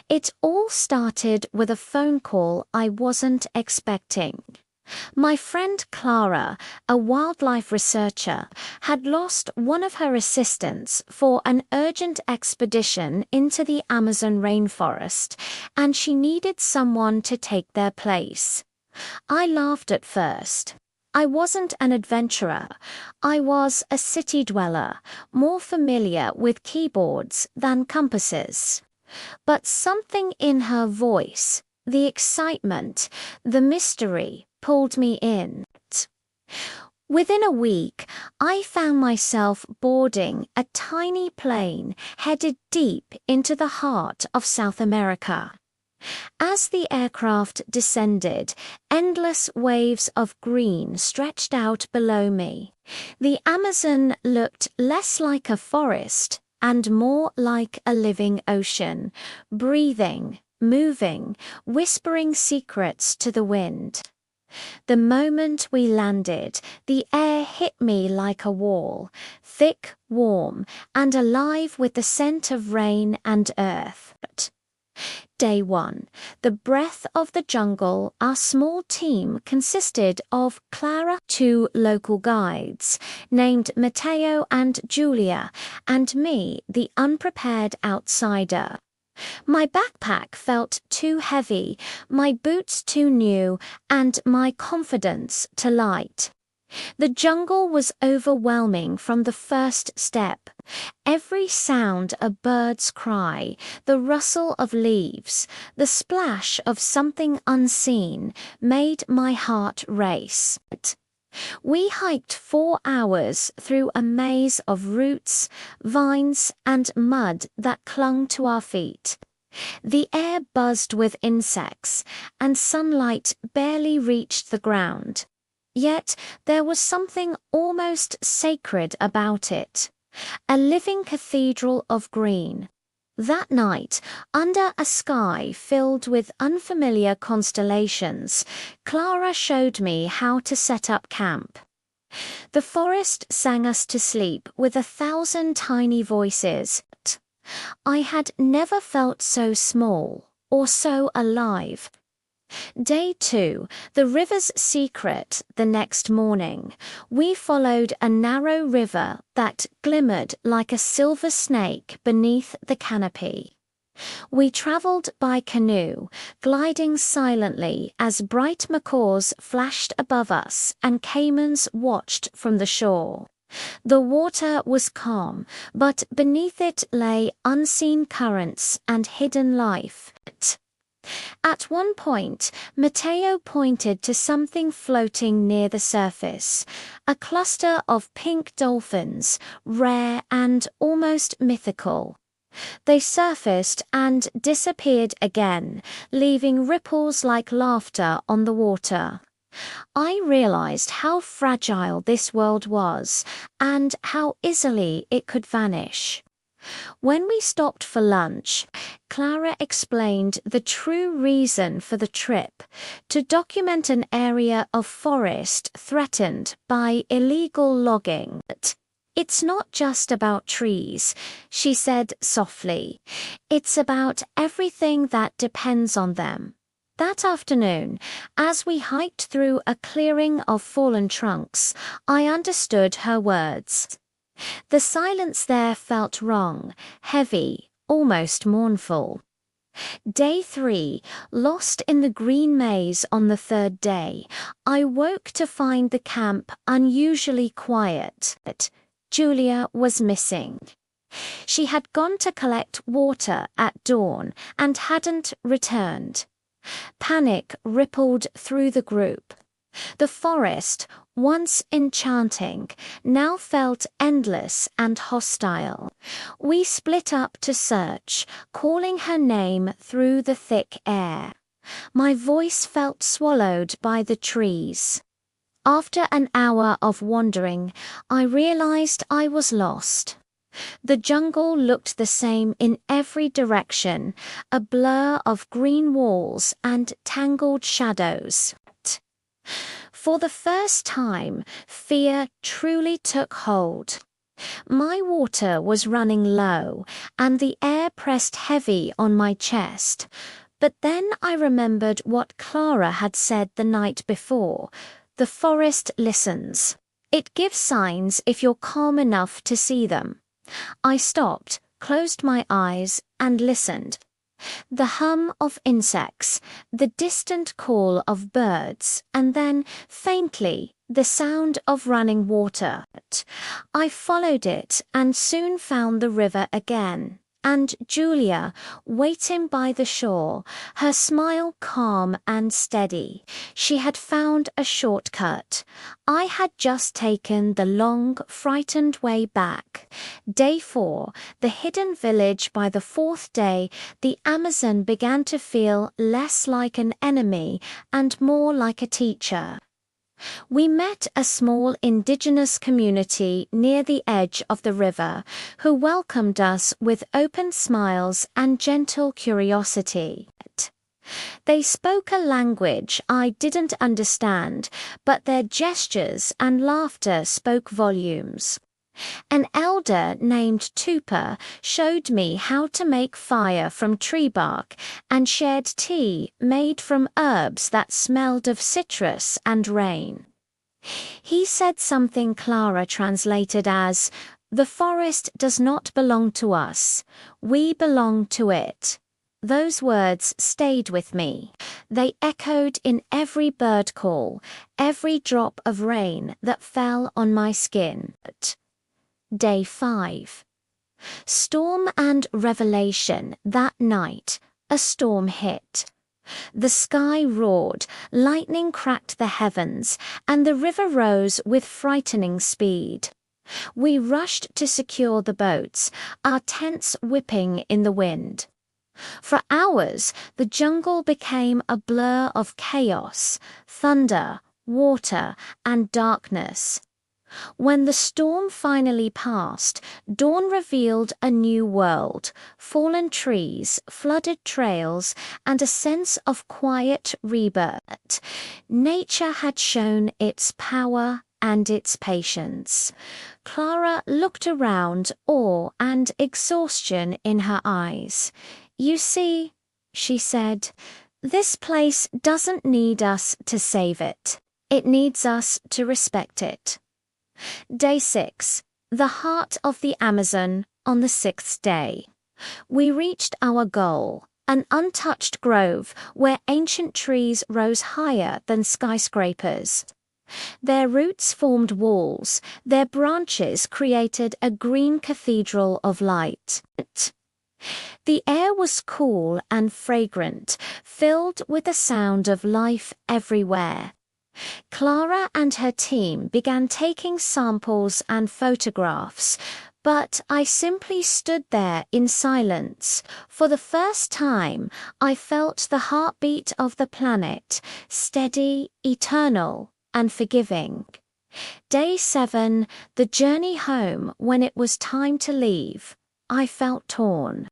It all started with a phone call I wasn't expecting. My friend Clara, a wildlife researcher, had lost one of her assistants for an urgent expedition into the Amazon rainforest, and she needed someone to take their place. I laughed at first. I wasn't an adventurer. I was a city dweller, more familiar with keyboards than compasses. But something in her voice, the excitement, the mystery, pulled me in. Within a week, I found myself boarding a tiny plane headed deep into the heart of South America. As the aircraft descended, endless waves of green stretched out below me. The Amazon looked less like a forest and more like a living ocean, breathing, moving, whispering secrets to the wind. The moment we landed, the air hit me like a wall, thick, warm, and alive with the scent of rain and earth. Day 1. The breath of the jungle. Our small team consisted of Clara, 2 local guides, named Matteo and Julia, and me, the unprepared outsider. My backpack felt too heavy, my boots too new, and my confidence too light. The jungle was overwhelming from the first step. Every sound, a bird's cry, the rustle of leaves, the splash of something unseen, made my heart race. We hiked 4 hours through a maze of roots, vines, and mud that clung to our feet. The air buzzed with insects, and sunlight barely reached the ground. Yet there was something almost sacred about it, a living cathedral of green. That night, under a sky filled with unfamiliar constellations, Clara showed me how to set up camp. The forest sang us to sleep with 1,000 tiny voices. I had never felt so small or so alive. Day 2, the river's secret. The next morning, we followed a narrow river that glimmered like a silver snake beneath the canopy. We traveled by canoe, gliding silently as bright macaws flashed above us and caimans watched from the shore. The water was calm, but beneath it lay unseen currents and hidden life. At one point, Matteo pointed to something floating near the surface, a cluster of pink dolphins, rare and almost mythical. They surfaced and disappeared again, leaving ripples like laughter on the water. I realized how fragile this world was and how easily it could vanish. When we stopped for lunch, Clara explained the true reason for the trip: to document an area of forest threatened by illegal logging. It's not just about trees, she said softly. It's about everything that depends on them. That afternoon, as we hiked through a clearing of fallen trunks, I understood her words. The silence there felt wrong, heavy, almost mournful. Day 3, lost in the green maze on the 3rd day, I woke to find the camp unusually quiet. Julia was missing. She had gone to collect water at dawn and hadn't returned. Panic rippled through the group. The forest, once enchanting, now felt endless and hostile. We split up to search, calling her name through the thick air. My voice felt swallowed by the trees. After an hour of wandering, I realized I was lost. The jungle looked the same in every direction, a blur of green walls and tangled shadows. For the first time, fear truly took hold. My water was running low, and the air pressed heavy on my chest. But then I remembered what Clara had said the night before. The forest listens. It gives signs if you're calm enough to see them. I stopped, closed my eyes, and listened. The hum of insects, the distant call of birds, and then, faintly, the sound of running water. I followed it and soon found the river again, and Julia, waiting by the shore, her smile calm and steady. She had found a shortcut. I had just taken the long, frightened way back. Day 4, the hidden village. By the 4th day, the Amazon began to feel less like an enemy and more like a teacher. We met a small indigenous community near the edge of the river, who welcomed us with open smiles and gentle curiosity. They spoke a language I didn't understand, but their gestures and laughter spoke volumes. An elder named Tupa showed me how to make fire from tree bark and shared tea made from herbs that smelled of citrus and rain. He said something Clara translated as, "The forest does not belong to us, we belong to it." Those words stayed with me. They echoed in every bird call, every drop of rain that fell on my skin. Day 5. Storm and revelation. That night, a storm hit. The sky roared, lightning cracked the heavens, and the river rose with frightening speed. We rushed to secure the boats, our tents whipping in the wind. For hours, the jungle became a blur of chaos, thunder, water, and darkness. When the storm finally passed, dawn revealed a new world, fallen trees, flooded trails, and a sense of quiet rebirth. Nature had shown its power and its patience. Clara looked around, awe and exhaustion in her eyes. "You see," she said, "this place doesn't need us to save it. It needs us to respect it." Day 6. The heart of the Amazon. On the 6th day, we reached our goal, an untouched grove where ancient trees rose higher than skyscrapers. Their roots formed walls, their branches created a green cathedral of light. The air was cool and fragrant, filled with the sound of life everywhere. Clara and her team began taking samples and photographs, but I simply stood there in silence. For the first time, I felt the heartbeat of the planet, steady, eternal, and forgiving. Day 7, the journey home. When it was time to leave, I felt torn.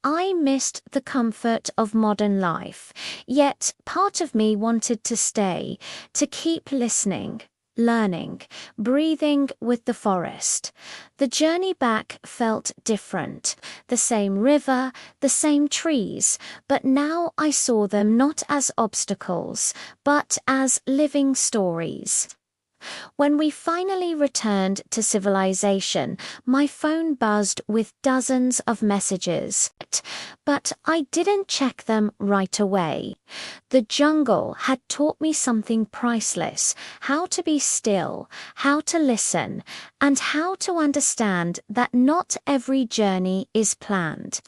I missed the comfort of modern life, yet part of me wanted to stay, to keep listening, learning, breathing with the forest. The journey back felt different. The same river, the same trees, but now I saw them not as obstacles, but as living stories. When we finally returned to civilization, my phone buzzed with dozens of messages, but I didn't check them right away. The jungle had taught me something priceless: how to be still, how to listen, and how to understand that not every journey is planned.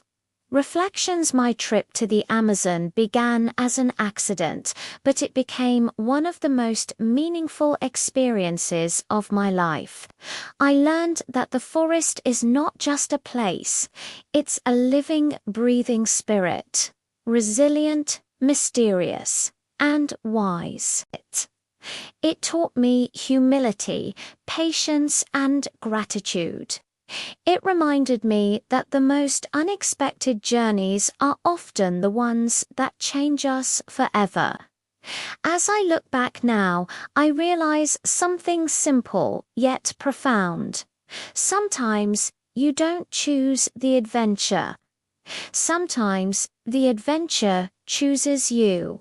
Reflections. My trip to the Amazon began as an accident, but it became one of the most meaningful experiences of my life. I learned that the forest is not just a place, it's a living, breathing spirit, resilient, mysterious, and wise. It taught me humility, patience, and gratitude. It reminded me that the most unexpected journeys are often the ones that change us forever. As I look back now, I realize something simple yet profound. Sometimes you don't choose the adventure. Sometimes the adventure chooses you.